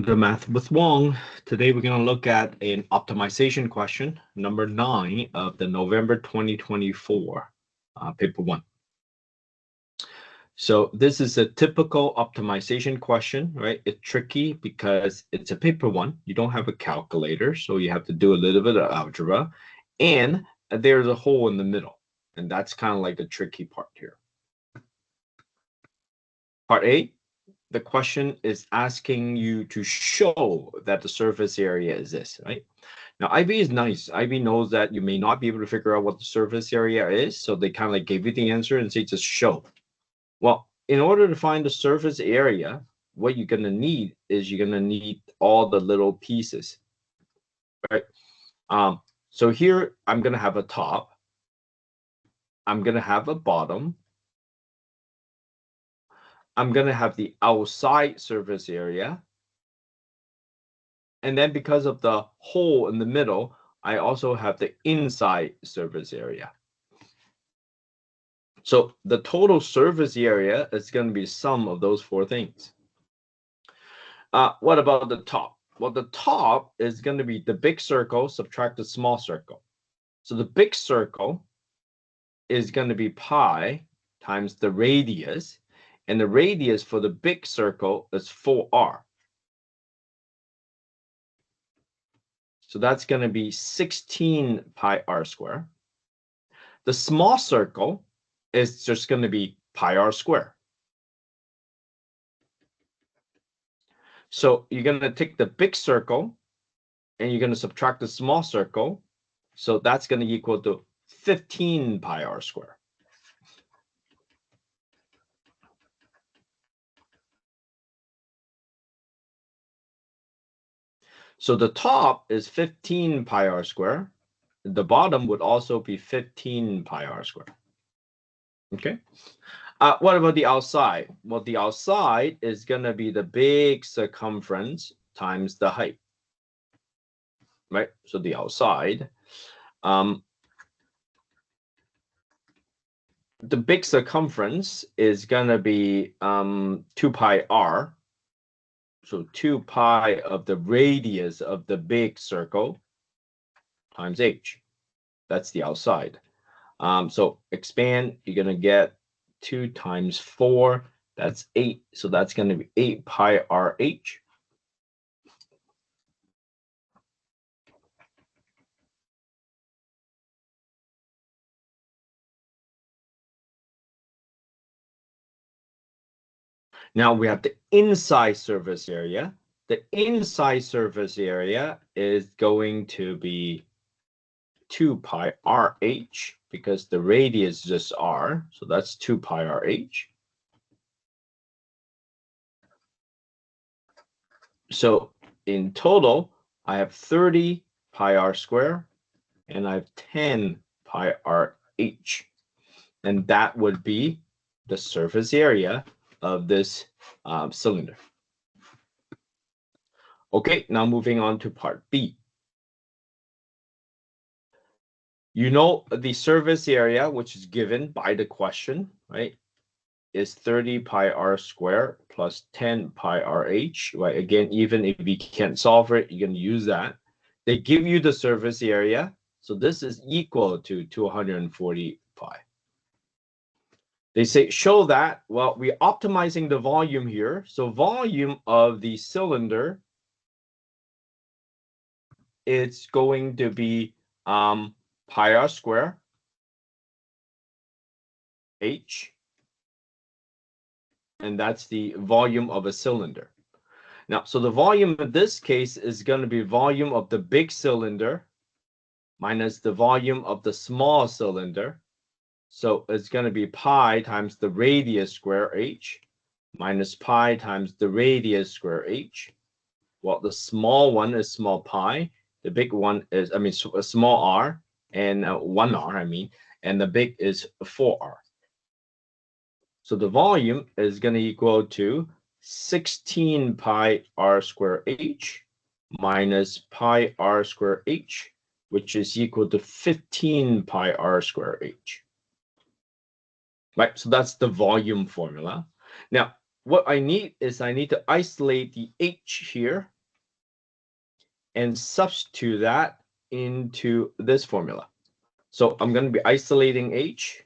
Good Math with Wong. Today we're going to look at an optimization question, number 9 of the November 2024 paper 1. So this is a typical optimization question, right? It's tricky because it's a paper 1. You don't have a calculator, so you have to do a little bit of algebra, and there's a hole in the middle, and that's kind of like the tricky part here. Part A. The question is asking you to show that the surface area is this, right? Now, IB is nice. IB knows that you may not be able to figure out what the surface area is, so they kind of like gave you the answer and say just show. Well, in order to find the surface area, what you're going to need is you're going to need all the little pieces, right? So here, I'm going to have a top. I'm going to have a bottom. I'm going to have the outside surface area. And then because of the hole in the middle, I also have the inside surface area. So the total surface area is going to be the sum of those four things. What about the top? Well, the top is going to be the big circle subtract the small circle. So the big circle is going to be pi times the radius. And the radius for the big circle is 4r. So that's going to be 16 pi r squared. The small circle is just going to be pi r squared. So you're going to take the big circle and you're going to subtract the small circle. So that's going to equal to 15 pi r squared. So the top is 15 pi r squared. The bottom would also be 15 pi r squared. Okay. What about the outside? Well, the outside is going to be the big circumference times the height, right? So the outside, the big circumference is going to be 2 pi r. So 2 pi of the radius of the big circle times h. That's the outside. So expand, you're going to get 2 times 4, that's 8. So that's going to be 8 pi rh. Now we have the inside surface area. The inside surface area is going to be 2 pi rh because the radius is just r. So that's 2 pi rh. So in total, I have 30 pi r squared and I have 10 pi rh. And that would be the surface area of this cylinder. Okay, now moving on to part B. You know the surface area, which is given by the question, right, is 30 pi r squared plus 10 pi rh, right? Again, even if you can't solve it, you can use that. They give you the surface area, so this is equal to 240 pi. They say, show that, well, we're optimizing the volume here. So volume of the cylinder, it's going to be pi r squared h, and that's the volume of a cylinder. Now, so the volume in this case is going to be volume of the big cylinder minus the volume of the small cylinder. So it's going to be pi times the radius square h minus pi times the radius square h. Well, the small one is small pi. The big one is, I mean, a small r and 1r, I mean, and the big is 4r. So the volume is going to equal to 16 pi r squared h minus pi r squared h, which is equal to 15 pi r squared h. Right, so that's the volume formula. Now, what I need is I need to isolate the h here, and substitute that into this formula. So I'm going to be isolating H.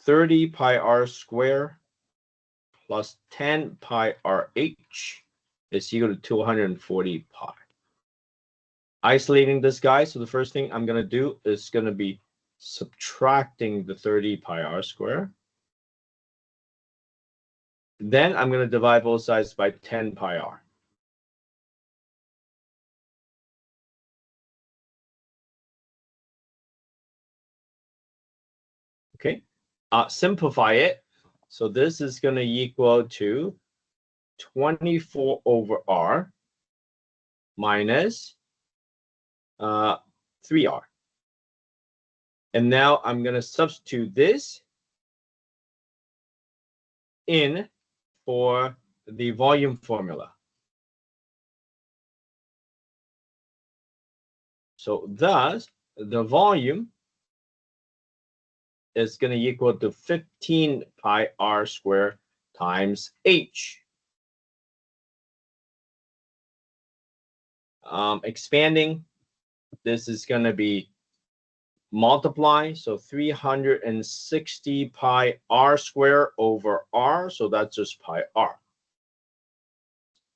30 pi r squared plus 10 pi RH is equal to 240 pi. Isolating this guy, so the first thing I'm going to do is going to be subtracting the 30 pi r squared. Then I'm going to divide both sides by 10 pi r. Okay, simplify it. So this is going to equal to 24 over r minus 3r. And now I'm going to substitute this in for the volume formula. So thus, the volume is going to equal to 15 pi r squared times h. Expanding, this is going to be multiply, so 360 pi r squared over r, so that's just pi r.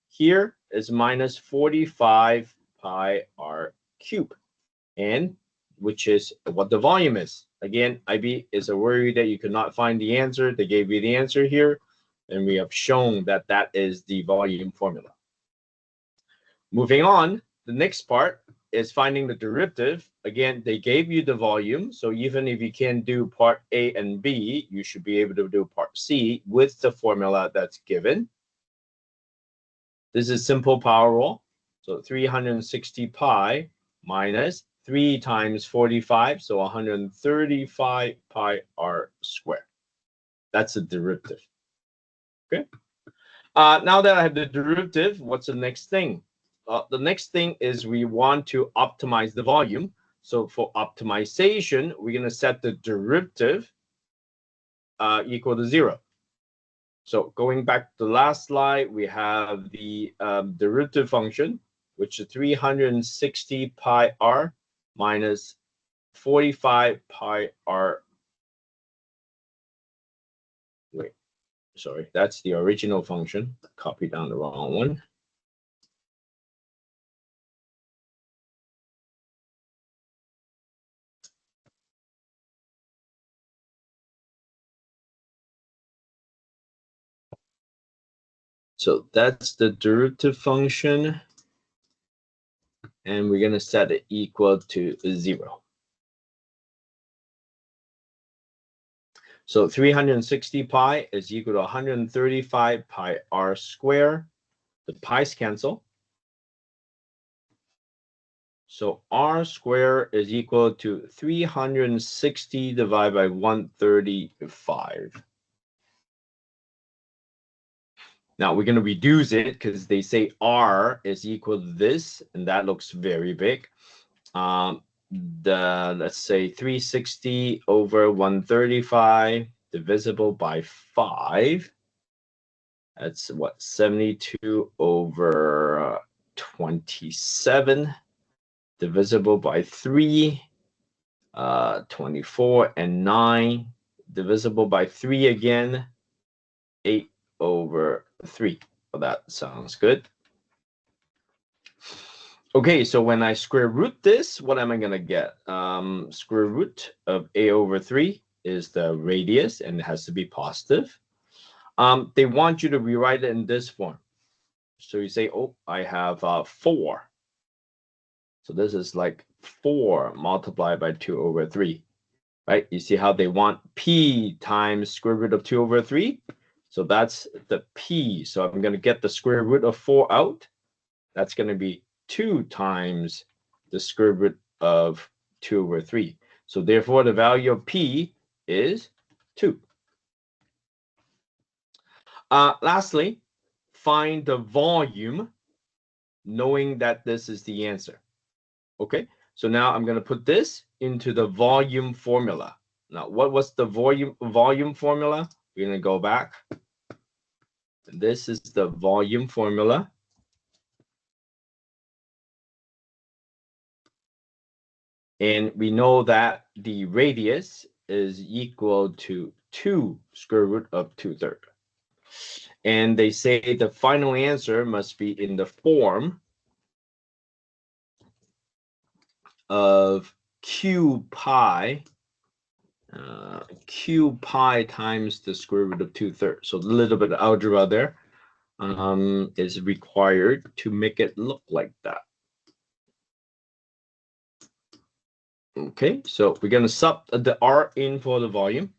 Here is minus 45 pi r cubed, and which is what the volume is. Again, IB is a worry that you could not find the answer. They gave you the answer here, and we have shown that that is the volume formula. Moving on, the next part is finding the derivative. Again, they gave you the volume, so even if you can't do part A and B, you should be able to do part C with the formula that's given. This is simple power rule. So 360 pi minus 3 times 45, so 135 pi r squared. That's the derivative. Okay. Now that I have the derivative, what's the next thing? The next thing is we want to optimize the volume. So for optimization, we're going to set the derivative equal to 0. So going back to the last slide, we have the derivative function, which is 360 pi r minus 45 pi r. Wait, sorry, that's the original function. Copy down the wrong one. So that's the derivative function, and we're going to set it equal to 0. So 360 pi is equal to 135 pi r squared. The pi's cancel. So r squared is equal to 360 divided by 135. Now we're going to reduce it because they say r is equal to this, and that looks very big. Let's say 360 over 135 divisible by 5. That's what, 72 over 27 divisible by 3. 24 and 9 divisible by 3 again. 8 over 3. Well, that sounds good. Okay, so when I square root this, what am I going to get? Square root of a over 3 is the radius, and it has to be positive. They want you to rewrite it in this form. So you say, oh, I have 4. So this is like 4 multiplied by 2 over 3, right? You see how they want p times square root of 2 over 3? So that's the p. So I'm going to get the square root of 4 out. That's going to be 2 times the square root of 2 over 3. So therefore, the value of p is 2. Lastly, find the volume, knowing that this is the answer. Okay, so now I'm going to put this into the volume formula. Now, what was the volume formula? We're going to go back. This is the volume formula. And we know that the radius is equal to 2 square root of 2/3. And they say the final answer must be in the form of q pi times the square root of 2/3. So a little bit of algebra there is required to make it look like that. Okay, so we're going to sub the R in for the volume.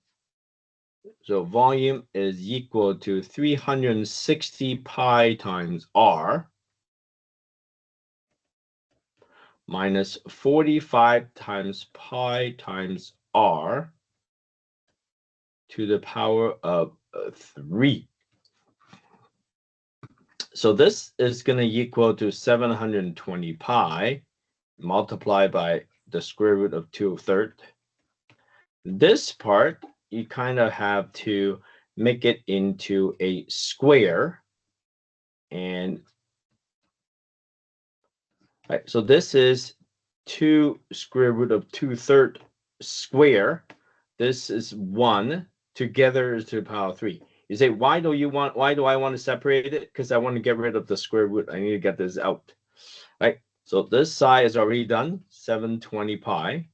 So volume is equal to 360 pi times R minus 45 times pi times R to the power of 3. So this is going to equal to 720 pi multiplied by the square root of 2/3. This part, you kind of have to make it into a square. And right, so this is 2 square root of 2/3 square. This is 1. Together is to the power 3. You say, why do I want to separate it? Because I want to get rid of the square root. I need to get this out. Right? So this side is already done, 720 pi.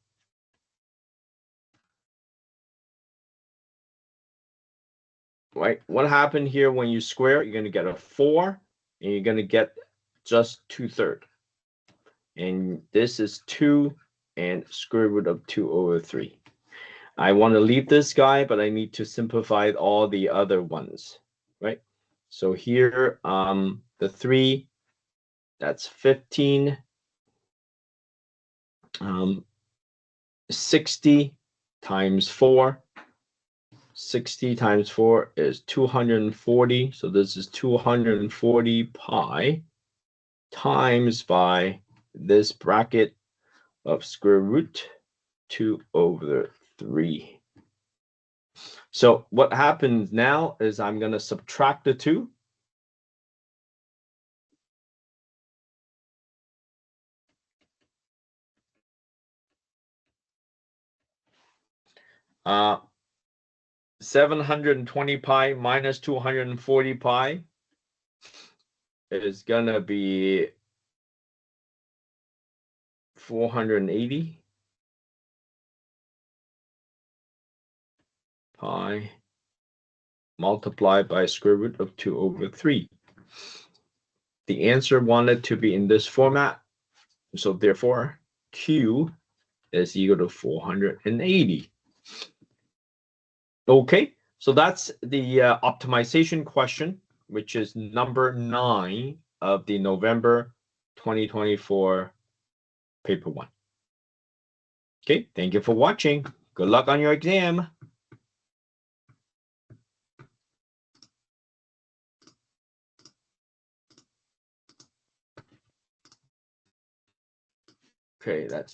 Right? What happened here when you square? You're going to get a 4, and you're going to get just 2/3. And this is 2 and square root of 2/3. I want to leave this guy, but I need to simplify all the other ones, right? So here, the 3, that's 15. 60 times 4. 60 times 4 is 240. So this is 240 pi times by this bracket of square root 2/3. So what happens now is I'm going to subtract the 2. Uh, 720 pi minus 240 pi is going to be 480 pi multiplied by square root of 2/3. The answer wanted to be in this format, so therefore Q is equal to 480. Okay, so that's the optimization question, which is number 9 of the November 2024 paper 1. Okay, thank you for watching. Good luck on your exam. Okay, that's